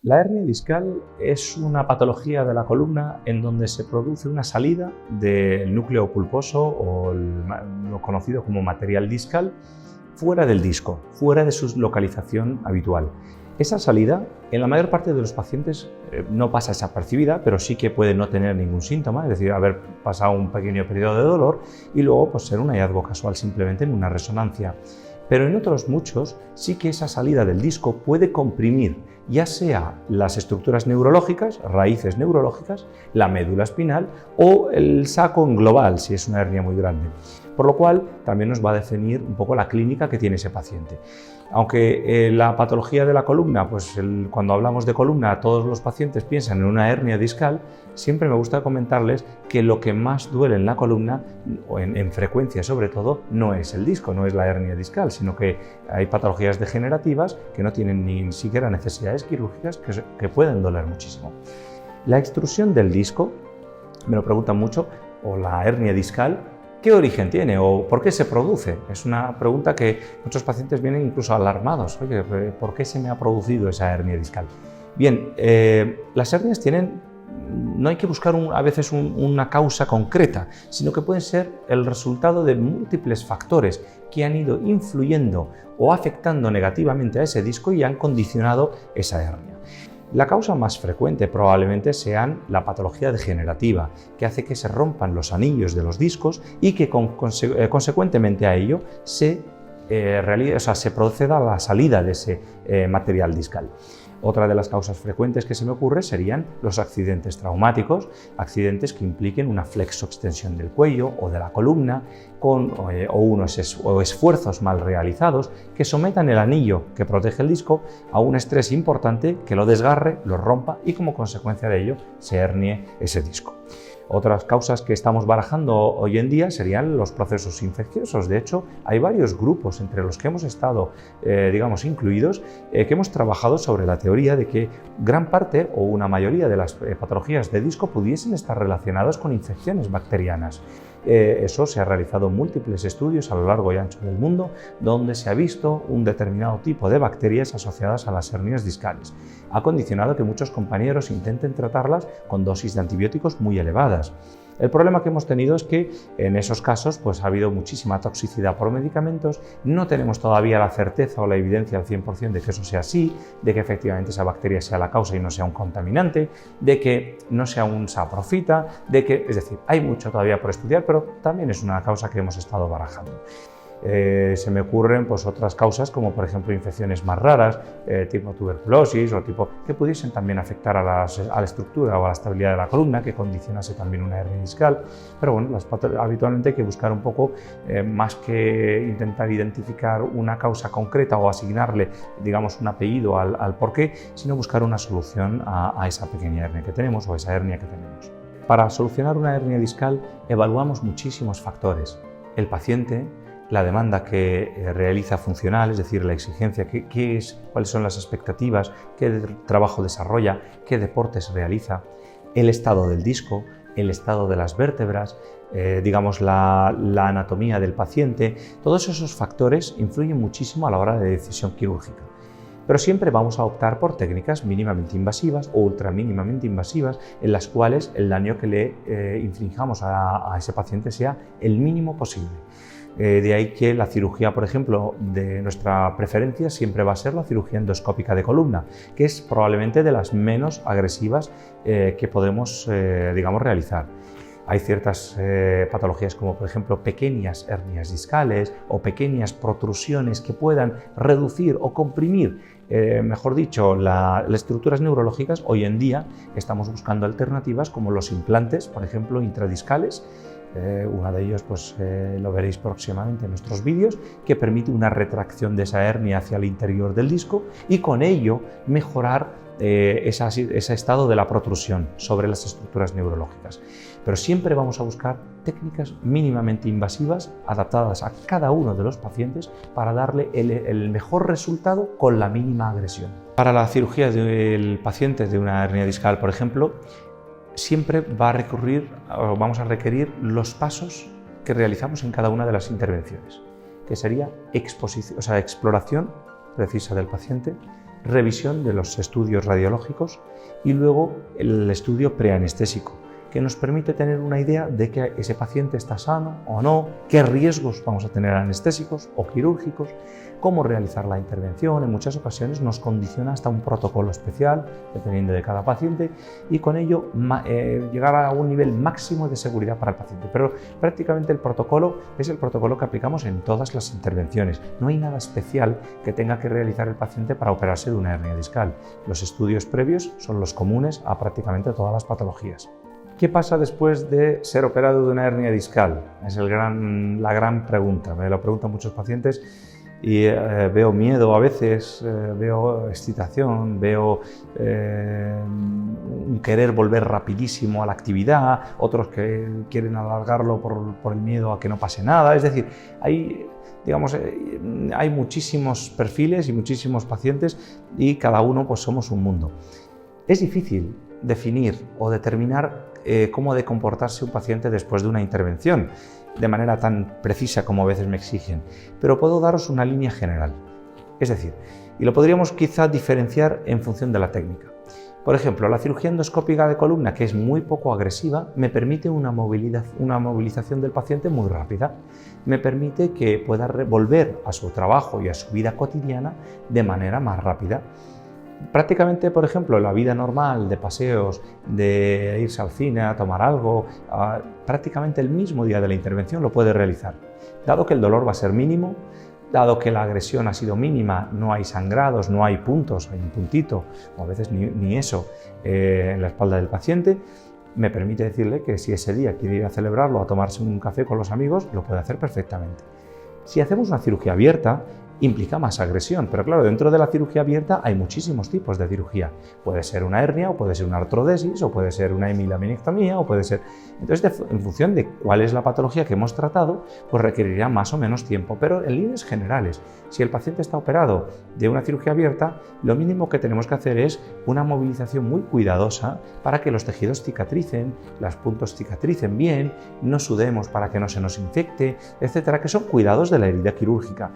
La hernia discal es una patología de la columna en donde se produce una salida del núcleo pulposo o lo conocido como material discal fuera del disco, fuera de su localización habitual. Esa salida, en la mayor parte de los pacientes, no pasa desapercibida, pero sí que puede no tener ningún síntoma, es decir, haber pasado un pequeño periodo de dolor y luego pues, ser un hallazgo casual simplemente en una resonancia. Pero en otros muchos sí que esa salida del disco puede comprimir ya sea las estructuras neurológicas, raíces neurológicas, la médula espinal o el saco en global, si es una hernia muy grande. Por lo cual también nos va a definir un poco la clínica que tiene ese paciente. Aunque la patología de la columna, pues cuando hablamos de columna todos los pacientes piensan en una hernia discal, siempre me gusta comentarles que lo que más duele en la columna, o en frecuencia sobre todo, no es el disco, no es la hernia discal, sino que hay patologías degenerativas que no tienen ni siquiera necesidades quirúrgicas que pueden doler muchísimo. La extrusión del disco, me lo preguntan mucho, o la hernia discal, ¿qué origen tiene o por qué se produce? Es una pregunta que muchos pacientes vienen incluso alarmados. Oye, ¿por qué se me ha producido esa hernia discal? Bien, las hernias no hay que buscar a veces una causa concreta, sino que pueden ser el resultado de múltiples factores que han ido influyendo o afectando negativamente a ese disco y han condicionado esa hernia. La causa más frecuente probablemente sean la patología degenerativa, que hace que se rompan los anillos de los discos y que consecuentemente a ello se proceda a la salida de ese material discal. Otra de las causas frecuentes que se me ocurre serían los accidentes traumáticos, accidentes que impliquen una flexoextensión del cuello o de la columna o esfuerzos mal realizados que sometan el anillo que protege el disco a un estrés importante que lo desgarre, lo rompa y como consecuencia de ello se hernie ese disco. Otras causas que estamos barajando hoy en día serían los procesos infecciosos. De hecho, hay varios grupos entre los que hemos estado, incluidos, que hemos trabajado sobre la teoría de que gran parte o una mayoría de las patologías de disco pudiesen estar relacionadas con infecciones bacterianas. Eso se ha realizado múltiples estudios a lo largo y ancho del mundo donde se ha visto un determinado tipo de bacterias asociadas a las hernias discales. Ha condicionado que muchos compañeros intenten tratarlas con dosis de antibióticos muy elevadas. El problema que hemos tenido es que en esos casos pues, ha habido muchísima toxicidad por medicamentos, no tenemos todavía la certeza o la evidencia al 100% de que eso sea así, de que efectivamente esa bacteria sea la causa y no sea un contaminante, de que no sea un saprofita, es decir, hay mucho todavía por estudiar, pero también es una causa que hemos estado barajando. Se me ocurren pues, otras causas como por ejemplo infecciones más raras, tipo tuberculosis o que pudiesen también afectar a la estructura o a la estabilidad de la columna, que condicionase también una hernia discal. Pero bueno, habitualmente hay que buscar un poco, más que intentar identificar una causa concreta o asignarle un apellido al porqué, sino buscar una solución a esa pequeña hernia que tenemos o esa hernia que tenemos. Para solucionar una hernia discal evaluamos muchísimos factores. El paciente, la demanda que realiza funcional, es decir, la exigencia, cuáles son las expectativas, qué trabajo desarrolla, qué deportes realiza, el estado del disco, el estado de las vértebras, la anatomía del paciente. Todos esos factores influyen muchísimo a la hora de decisión quirúrgica. Pero siempre vamos a optar por técnicas mínimamente invasivas o ultramínimamente invasivas en las cuales el daño que le infligamos a ese paciente sea el mínimo posible. De ahí que la cirugía, por ejemplo, de nuestra preferencia siempre va a ser la cirugía endoscópica de columna, que es probablemente de las menos agresivas que podemos realizar. Hay ciertas patologías como por ejemplo pequeñas hernias discales o pequeñas protrusiones que puedan reducir o comprimir, las estructuras neurológicas. Hoy en día estamos buscando alternativas como los implantes, por ejemplo, intradiscales. Uno de ellos lo veréis próximamente en nuestros vídeos, que permite una retracción de esa hernia hacia el interior del disco y con ello mejorar ese estado de la protrusión sobre las estructuras neurológicas. Pero siempre vamos a buscar técnicas mínimamente invasivas adaptadas a cada uno de los pacientes para darle el mejor resultado con la mínima agresión. Para la cirugía del paciente de una hernia discal, por ejemplo, siempre vamos a requerir los pasos que realizamos en cada una de las intervenciones, que sería exploración precisa del paciente, revisión de los estudios radiológicos y luego el estudio preanestésico, que nos permite tener una idea de que ese paciente está sano o no, qué riesgos vamos a tener anestésicos o quirúrgicos, cómo realizar la intervención. En muchas ocasiones nos condiciona hasta un protocolo especial, dependiendo de cada paciente, y con ello llegar a un nivel máximo de seguridad para el paciente. Pero prácticamente el protocolo es el protocolo que aplicamos en todas las intervenciones. No hay nada especial que tenga que realizar el paciente para operarse de una hernia discal. Los estudios previos son los comunes a prácticamente todas las patologías. ¿Qué pasa después de ser operado de una hernia discal? Es la gran pregunta. Me lo preguntan muchos pacientes y veo miedo a veces, veo excitación, veo un querer volver rapidísimo a la actividad, otros que quieren alargarlo por el miedo a que no pase nada. Es decir, hay muchísimos perfiles y muchísimos pacientes y cada uno pues somos un mundo. Es difícil definir o determinar cómo ha de comportarse un paciente después de una intervención de manera tan precisa como a veces me exigen, pero puedo daros una línea general. Es decir, y lo podríamos quizá diferenciar en función de la técnica. Por ejemplo, la cirugía endoscópica de columna, que es muy poco agresiva, me permite una movilización del paciente muy rápida. Me permite que pueda volver a su trabajo y a su vida cotidiana de manera más rápida. Prácticamente, por ejemplo, la vida normal de paseos, de irse al cine a tomar algo, prácticamente el mismo día de la intervención lo puede realizar. Dado que el dolor va a ser mínimo, dado que la agresión ha sido mínima, no hay sangrados, no hay puntos, hay un puntito, o a veces ni eso, en la espalda del paciente, me permite decirle que si ese día quiere ir a celebrarlo, a tomarse un café con los amigos, lo puede hacer perfectamente. Si hacemos una cirugía abierta, implica más agresión, pero claro, dentro de la cirugía abierta hay muchísimos tipos de cirugía. Puede ser una hernia, o puede ser una artrodesis, o puede ser una hemilaminectomía, o puede ser... Entonces, en función de cuál es la patología que hemos tratado, pues requerirá más o menos tiempo, pero en líneas generales, si el paciente está operado de una cirugía abierta, lo mínimo que tenemos que hacer es una movilización muy cuidadosa para que los tejidos cicatricen, los puntos cicatricen bien, no sudemos para que no se nos infecte, etcétera, que son cuidados de la herida quirúrgica.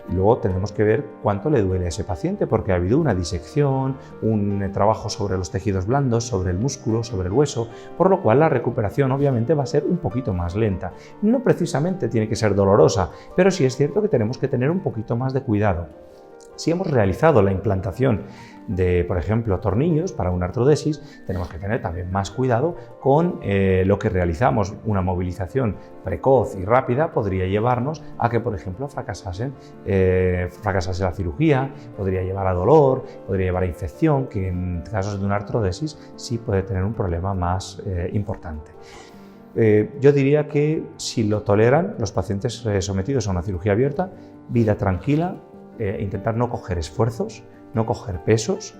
Y luego tenemos que ver cuánto le duele a ese paciente, porque ha habido una disección, un trabajo sobre los tejidos blandos, sobre el músculo, sobre el hueso, por lo cual la recuperación obviamente va a ser un poquito más lenta. No precisamente tiene que ser dolorosa, pero sí es cierto que tenemos que tener un poquito más de cuidado. Si hemos realizado la implantación de, por ejemplo, tornillos para una artrodesis, tenemos que tener también más cuidado con lo que realizamos. Una movilización precoz y rápida podría llevarnos a que, por ejemplo, fracasase la cirugía, podría llevar a dolor, podría llevar a infección, que en casos de una artrodesis sí puede tener un problema más importante. Yo diría que si lo toleran los pacientes sometidos a una cirugía abierta, vida tranquila, intentar no coger esfuerzos, no coger pesos,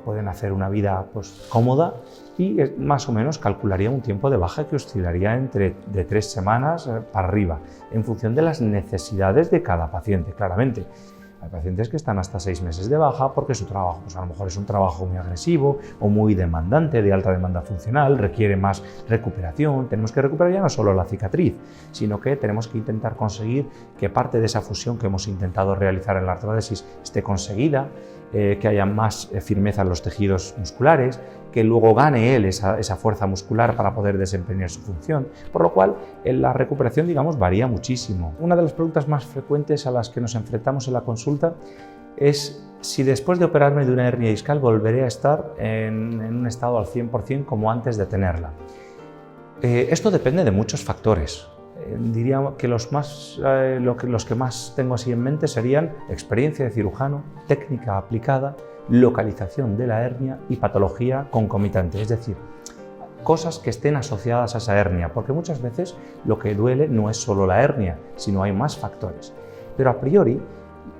pueden hacer una vida pues, cómoda y más o menos calcularía un tiempo de baja que oscilaría de 3 semanas para arriba, en función de las necesidades de cada paciente, claramente. Hay pacientes que están hasta 6 meses de baja porque su trabajo, pues a lo mejor es un trabajo muy agresivo o muy demandante, de alta demanda funcional, requiere más recuperación. Tenemos que recuperar ya no solo la cicatriz, sino que tenemos que intentar conseguir que parte de esa fusión que hemos intentado realizar en la artrodesis esté conseguida, que haya más firmeza en los tejidos musculares, que luego gane él esa fuerza muscular para poder desempeñar su función, por lo cual la recuperación, digamos, varía muchísimo. Una de las preguntas más frecuentes a las que nos enfrentamos en la consulta es si después de operarme de una hernia discal volveré a estar en un estado al 100% como antes de tenerla. Esto depende de muchos factores. Diría que los que más tengo así en mente serían experiencia de cirujano, técnica aplicada, localización de la hernia y patología concomitante, es decir, cosas que estén asociadas a esa hernia, porque muchas veces lo que duele no es solo la hernia, sino hay más factores. Pero a priori,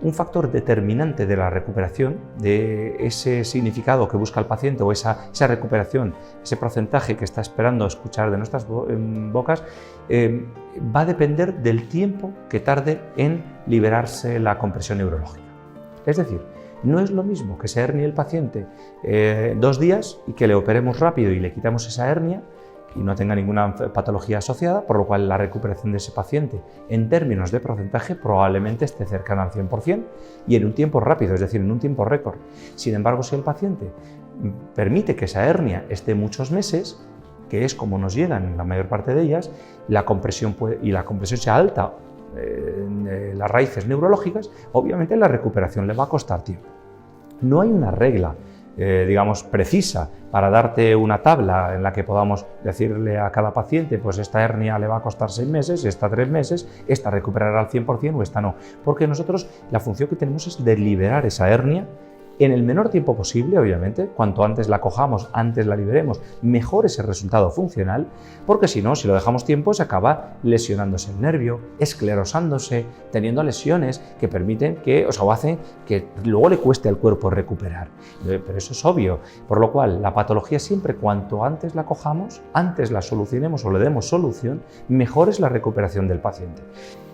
un factor determinante de la recuperación, de ese significado que busca el paciente o esa recuperación, ese porcentaje que está esperando escuchar de nuestras bocas, va a depender del tiempo que tarde en liberarse la compresión neurológica. Es decir, no es lo mismo que se hernie el paciente 2 días y que le operemos rápido y le quitamos esa hernia, y no tenga ninguna patología asociada, por lo cual la recuperación de ese paciente en términos de porcentaje probablemente esté cercana al 100% y en un tiempo rápido, es decir, en un tiempo récord. Sin embargo, si el paciente permite que esa hernia esté muchos meses, que es como nos llegan en la mayor parte de ellas, la compresión sea alta en las raíces neurológicas, obviamente la recuperación le va a costar tiempo. No hay una regla digamos, precisa para darte una tabla en la que podamos decirle a cada paciente, pues esta hernia le va a costar 6 meses, esta 3 meses, esta recuperará al 100% o esta no. Porque nosotros la función que tenemos es de liberar esa hernia en el menor tiempo posible, obviamente. Cuanto antes la cojamos, antes la liberemos, mejor es el resultado funcional, porque si no, si lo dejamos tiempo, se acaba lesionándose el nervio, esclerosándose, teniendo lesiones que permiten que, o hacen que luego le cueste al cuerpo recuperar. Pero eso es obvio, por lo cual la patología siempre, cuanto antes la cojamos, antes la solucionemos o le demos solución, mejor es la recuperación del paciente.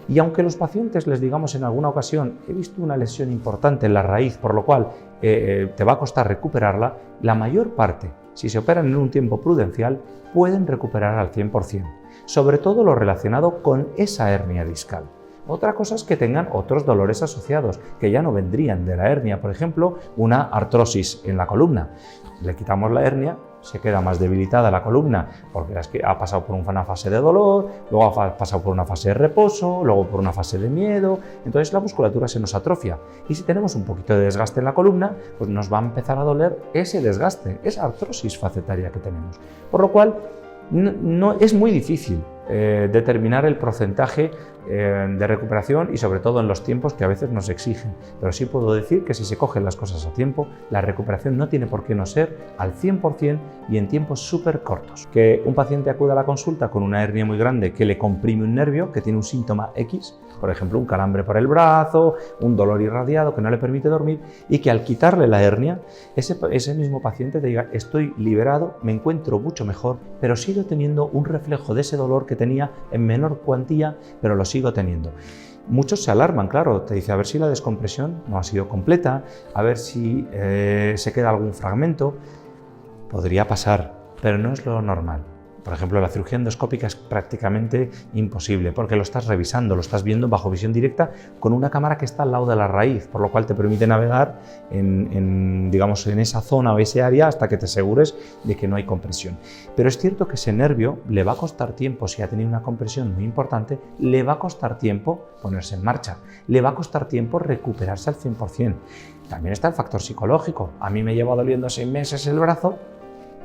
Y aunque los pacientes les digamos en alguna ocasión, he visto una lesión importante en la raíz, por lo cual te va a costar recuperarla, la mayor parte, si se operan en un tiempo prudencial, pueden recuperar al 100%, sobre todo lo relacionado con esa hernia discal. Otra cosa es que tengan otros dolores asociados, que ya no vendrían de la hernia, por ejemplo, una artrosis en la columna. Le quitamos la hernia, se queda más debilitada la columna porque ha pasado por una fase de dolor, luego ha pasado por una fase de reposo, luego por una fase de miedo, entonces la musculatura se nos atrofia. Y si tenemos un poquito de desgaste en la columna, pues nos va a empezar a doler ese desgaste, esa artrosis facetaria que tenemos. Por lo cual, no es muy difícil determinar el porcentaje de recuperación y sobre todo en los tiempos que a veces nos exigen. Pero sí puedo decir que si se cogen las cosas a tiempo, la recuperación no tiene por qué no ser al 100% y en tiempos súper cortos. Que un paciente acuda a la consulta con una hernia muy grande que le comprime un nervio, que tiene un síntoma X, por ejemplo un calambre por el brazo, un dolor irradiado que no le permite dormir, y que al quitarle la hernia, ese mismo paciente te diga: estoy liberado, me encuentro mucho mejor, pero sigo teniendo un reflejo de ese dolor que tenía en menor cuantía, pero lo sigo teniendo. Muchos se alarman, claro, te dice a ver si la descompresión no ha sido completa, a ver si se queda algún fragmento. Podría pasar, pero no es lo normal. Por ejemplo, la cirugía endoscópica es prácticamente imposible porque lo estás revisando, lo estás viendo bajo visión directa con una cámara que está al lado de la raíz, por lo cual te permite navegar digamos, en esa zona o ese área hasta que te asegures de que no hay compresión. Pero es cierto que ese nervio le va a costar tiempo, si ha tenido una compresión muy importante, le va a costar tiempo ponerse en marcha, le va a costar tiempo recuperarse al 100%. También está el factor psicológico. A mí me lleva doliendo 6 meses el brazo,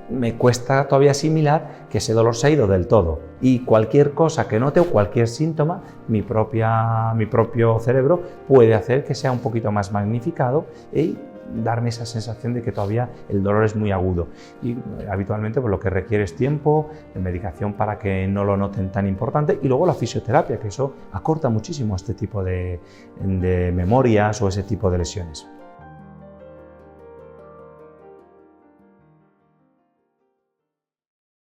me cuesta todavía asimilar que ese dolor se ha ido del todo, y cualquier cosa que note o cualquier síntoma, mi propio cerebro puede hacer que sea un poquito más magnificado y darme esa sensación de que todavía el dolor es muy agudo. Y habitualmente pues, lo que requiere es tiempo, de medicación para que no lo noten tan importante, y luego la fisioterapia, que eso acorta muchísimo este tipo de memorias o ese tipo de lesiones.